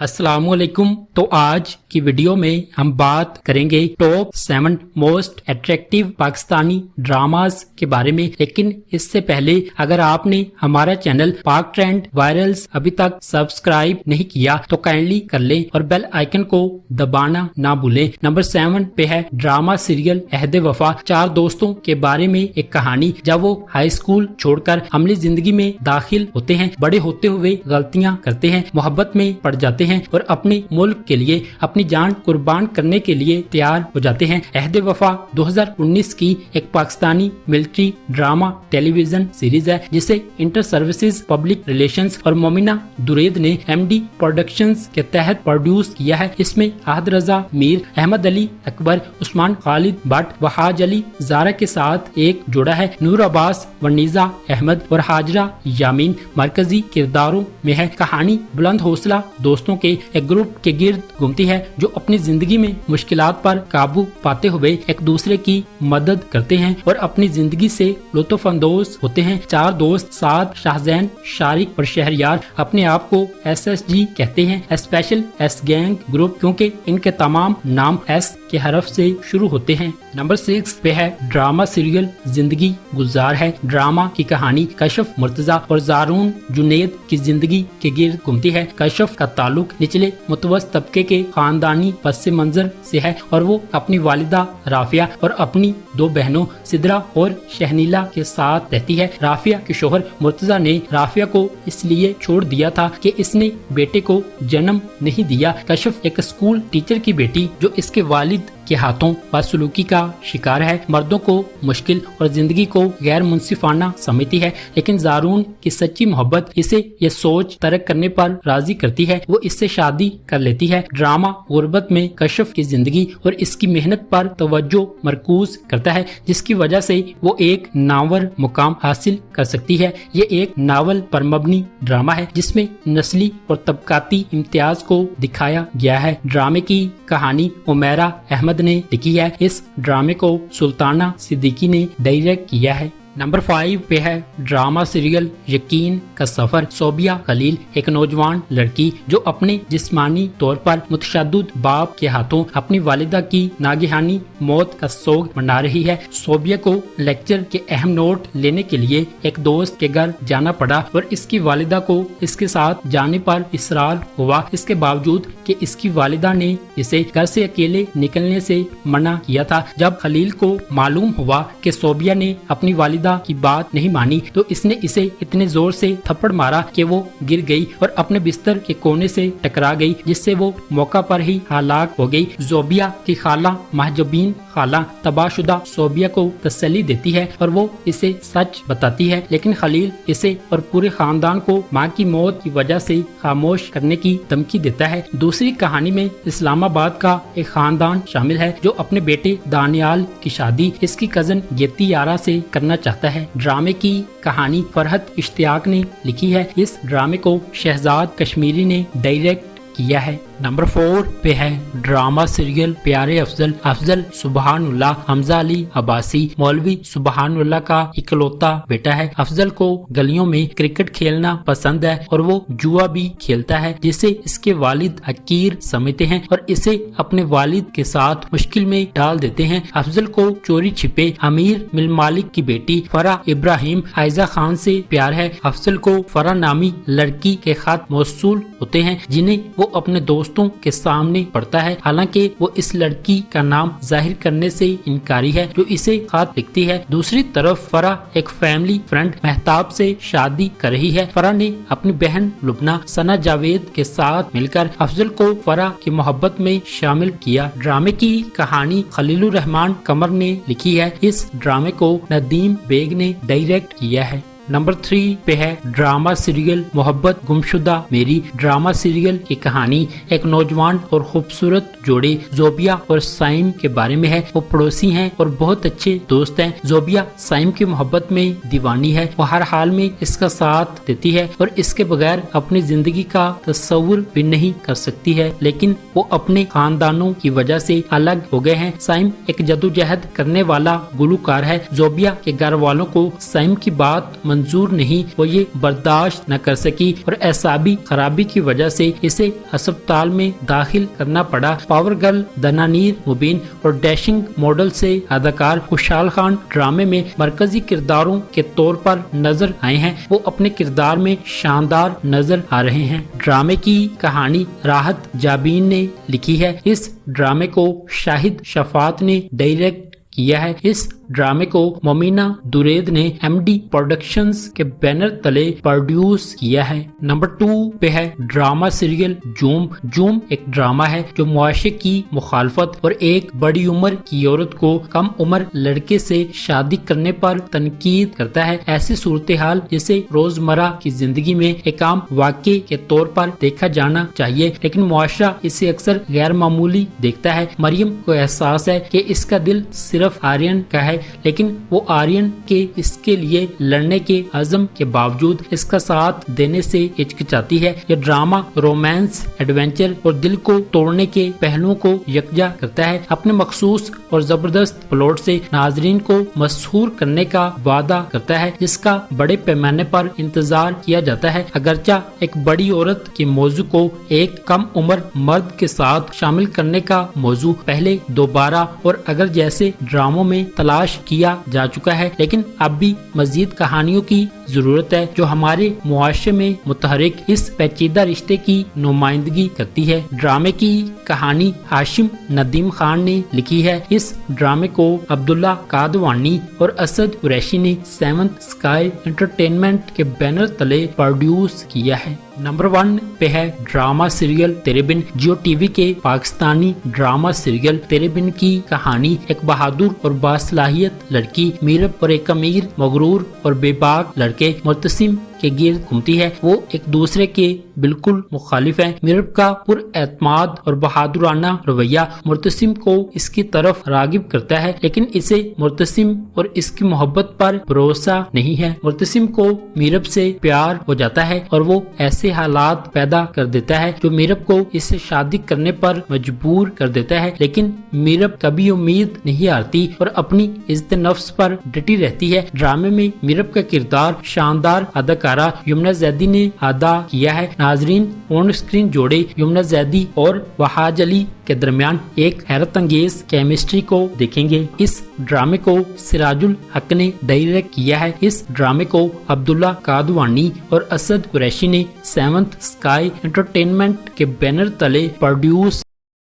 अस्सलामुअलैकुम। तो आज की वीडियो में हम बात करेंगे top 7 most attractive Pakistani dramas के बारे में। लेकिन इससे पहले अगर आपने हमारा चैनल पाक ट्रेंड वायरल्स अभी तक सब्सक्राइब नहीं किया तो काइंडली कर लें और बेल आइकन को दबाना ना भूलें। नंबर 7 पे है ड्रामा सीरियल अहद वफा। 4 दोस्तों के बारे में एक कहानी। जब वो हाई स्कूल छोड़कर अमली जिंदगी में दाखिल होते हैं, बड़े होते हुए गलतियां करते हैं, मोहब्बत में पड़ जाते हैं और अपने मुल्क के लिए अपनी जान कुर्बान करने के लिए तैयार हो जाते हैं। अहद वफा 2019 की एक Pakistani military drama television series है जिसे इंटर सर्विसेज पब्लिक रिलेशंस और मोमिना दुरैद ने MD प्रोडक्शंस के तहत प्रोड्यूस किया है। इसमें अहद रजा मीर, अहमद अली अकबर, उस्मान खालिद भट्ट, वहाज अली जारा के साथ एक जोड़ा है। नूर अब्बास, वनीजा अहमद और हाजरा यामीन मरकजी किरदारों में है। कहानी बुलंद हौसला दोस्तों के एक ग्रुप के गिर्द घूमती है जो अपनी जिंदगी में मुश्किलात पर काबू पाते हुए एक दूसरे की मदद करते हैं और अपनी जिंदगी से लुत्फ अंदोज होते हैं। 4 दोस्त साद, शाहजैन, शारिक और शहरयार अपने आप को SSG कहते हैं, स्पेशल एस गैंग ग्रुप, क्योंकि इनके तमाम नाम S के हरफ से शुरू होते हैं। नंबर 6 पे है ड्रामा सीरियल जिंदगी गुलजार है। ड्रामा की कहानी कशफ मुर्तजा और जारून जुनैद की जिंदगी के गिर्द घूमती है। कशफ का ताल्लुक निचले मुतवस्सित तबके के खानदानी पस मंजर से है और वो अपनी वालिदा राफिया और अपनी 2 बहनों सिद्रा और शहनीला के साथ रहती है। राफिया के शोहर मुर्तजा ने राफिया को इसलिए छोड़ दिया था कि इसने बेटे को जन्म नहीं दिया। कशफ एक स्कूल टीचर की बेटी जो इसके वालिद के हाथों बदसलूकी का शिकार है, मर्दों को मुश्किल और जिंदगी को गैर मुंसिफाना समझती है, लेकिन जारून की सच्ची मोहब्बत इसे ये सोच तर्क करने पर राजी करती है। वो इससे शादी कर लेती है। ड्रामा गुर्बत में कशफ की जिंदगी और इसकी मेहनत पर तवज्जो मरकूज करता है, जिसकी वजह से वो एक नावर मुकाम हासिल कर सकती है। ये एक नावल पर मबनी ड्रामा है जिसमें नस्ली और तबकाती इम्तियाज को दिखाया गया है। ड्रामे की कहानी उमैरा अहमद ने लिखी है। इस ड्रामे को सुल्ताना सिद्दीकी ने डायरेक्ट किया है। नंबर 5 पे है ड्रामा सीरियल यकीन का सफर। सोबिया खलील एक नौजवान लड़की जो अपने जिस्मानी तौर पर मुतशद्दिद बाप के हाथों अपनी वालिदा की नागहानी मौत का सोग मना रही है। सोबिया को लेक्चर के अहम नोट लेने के लिए एक दोस्त के घर जाना पड़ा और इसकी वालिदा को इसके साथ जाने पर इसरार हुआ। इसके बावजूद कि इसकी वालिदा ने इसे घर से अकेले निकलने से मना किया था। जब खलील को मालूम हुआ कि सोबिया ने अपनी वालिदा की बात नहीं मानी तो इसने इसे इतने जोर से थप्पड़ मारा कि वो गिर गई और अपने बिस्तर के कोने से टकरा गई, जिससे वो मौका पर ही हलाक हो गई। जोबिया की खाला महजबीन खाला तबाहशुदा सोबिया को तसल्ली देती है और वो इसे सच बताती है, लेकिन खलील इसे और पूरे खानदान को माँ की मौत की वजह से खामोश करने की धमकी देता है। दूसरी कहानी में इस्लामाबाद का एक खानदान शामिल है जो अपने बेटे दानियाल की शादी इसकी कजन गेती यारा से करना चाहता है। ड्रामे की कहानी फरहत इश्तियाक ने लिखी है। इस ड्रामे को शहजाद कश्मीरी ने डायरेक्ट किया है। नंबर 4 पे है ड्रामा सीरियल प्यारे अफजल। अफजल सुबहानुल्लाह हमजा अली अब्बासी मौलवी सुबहानुल्लाह का इकलौता बेटा है। अफजल को गलियों में क्रिकेट खेलना पसंद है और वो जुआ भी खेलता है, जिसे इसके वालिद हकीर समझते हैं और इसे अपने वालिद के साथ मुश्किल में डाल देते हैं। अफजल को चोरी छिपे अमीर मिल मालिक की बेटी फराह इब्राहिम आयजा खान से प्यार है। अफजल को फराह नामी लड़की के खत मौसूल होते हैं जिन्हें वो अपने दोस्तों के सामने पढ़ता है, हालांकि वो इस लड़की का नाम जाहिर करने से इनकारी है जो इसे खत लिखती है। दूसरी तरफ फराह एक फैमिली फ्रेंड महताब से शादी कर रही है। फराह ने अपनी बहन लुबना सना जावेद के साथ मिलकर अफजल को फराह की मोहब्बत में शामिल किया। ड्रामे की कहानी खलीलुर रहमान कमर ने लिखी है। इस ड्रामे को नदीम बेग ने डायरेक्ट किया है। नंबर 3 पे है ड्रामा सीरियल मोहब्बत गुमशुदा मेरी। ड्रामा सीरियल की कहानी एक नौजवान और खूबसूरत जोड़े जोबिया और साइम के बारे में है। वो पड़ोसी हैं और बहुत अच्छे दोस्त हैं। जोबिया साइम की मोहब्बत में दीवानी है। वो हर हाल में इसका साथ देती है और इसके बगैर अपनी जिंदगी का तस्वुर भी नहीं कर सकती है, लेकिन वो अपने खानदानों की वजह से अलग हो गए हैं। साइम एक जदोजहद करने वाला गुलूकार है। जोबिया के घर वालों को साइम की बात منظور نہیں، وہ یہ برداشت نہ کر سکی اور اعصابی خرابی کی وجہ سے اسے ہسپتال میں داخل کرنا پڑا۔ پاور گرل دنانیر مبین اور ڈیشنگ ماڈل سے اداکار خوشحال خان ڈرامے میں مرکزی کرداروں کے طور پر نظر آئے ہیں۔ وہ اپنے کردار میں شاندار نظر آ رہے ہیں۔ ڈرامے کی کہانی راحت جابین نے لکھی ہے۔ اس ڈرامے کو شاہد شفاعت نے ڈائریکٹ کیا ہے۔ اس ڈرامے کو مومنہ درید نے ایم ڈی پروڈکشنز کے بینر تلے پروڈیوس کیا ہے۔ نمبر 2 پہ ہے ڈرامہ سیریل جوم۔ جوم ایک ڈرامہ ہے جو معاشرے کی مخالفت اور ایک بڑی عمر کی عورت کو کم عمر لڑکے سے شادی کرنے پر تنقید کرتا ہے۔ ایسی صورتحال جسے روزمرہ کی زندگی میں ایک عام واقعے کے طور پر دیکھا جانا چاہیے، لیکن معاشرہ اسے اکثر غیر معمولی دیکھتا ہے۔ مریم کو احساس ہے کہ اس کا دل صرف آرین کا ہے، لیکن وہ آرین کے اس کے لیے لڑنے کے عزم کے باوجود اس کا ساتھ دینے سے ہچکچاتی ہے۔ یہ ڈرامہ رومانس، ایڈونچر اور دل کو توڑنے کے پہلوؤں کو یکجا کرتا ہے۔ اپنے مخصوص اور زبردست پلاٹ سے ناظرین کو مسحور کرنے کا وعدہ کرتا ہے، جس کا بڑے پیمانے پر انتظار کیا جاتا ہے۔ اگرچہ ایک بڑی عورت کے موضوع کو ایک کم عمر مرد کے ساتھ شامل کرنے کا موضوع پہلے دوبارہ اور اگر جیسے ڈراموں میں تلاش کیا جا چکا ہے، لیکن اب بھی مزید کہانیوں کی ضرورت ہے جو ہمارے معاشرے میں متحرک اس پیچیدہ رشتے کی نمائندگی کرتی ہے۔ ڈرامے کی کہانی ہاشم ندیم خان نے لکھی ہے۔ اس ڈرامے کو عبداللہ کادوانی اور اسد قریشی نے 7th اسکائی انٹرٹینمنٹ کے بینر تلے پروڈیوس کیا ہے۔ نمبر 1 پہ ہے ڈرامہ سیریل تیرے بن۔ جیو ٹی وی کے پاکستانی ڈرامہ سیریل تیرے بن کی کہانی ایک بہادر اور باصلاحیت لڑکی میرب اور ایک امیر مغرور اور بے باک لڑکے مرتسم کے گرد گھومتی ہے۔ وہ ایک دوسرے کے بالکل مخالف ہیں۔ میرب کا پر اعتماد اور بہادرانہ رویہ مرتسم کو اس کی طرف راغب کرتا ہے، لیکن اسے مرتسم اور اس کی محبت پر بھروسہ نہیں ہے۔ مرتسم کو میرب سے پیار ہو جاتا ہے اور وہ ایسے حالات پیدا کر دیتا ہے جو میرب کو اس سے شادی کرنے پر مجبور کر دیتا ہے، لیکن میرب کبھی امید نہیں ہارتی اور اپنی عزت نفس پر ڈٹی رہتی ہے۔ ڈرامے میں میرب کا کردار شاندار اداکارہ یمنا زیدی نے ادا کیا ہے۔ ناظرین آن اسکرین جوڑے یمنا زیدی اور وحاج علی کے درمیان ایک حیرت انگیز کیمسٹری کو دیکھیں گے۔ اس ڈرامے کو سراج الحق نے ڈائریکٹ کیا ہے۔ اس ڈرامے کو عبداللہ کادوانی اور اسد قریشی نے 7th اسکائی انٹرٹینمنٹ کے بینر تلے پروڈیوس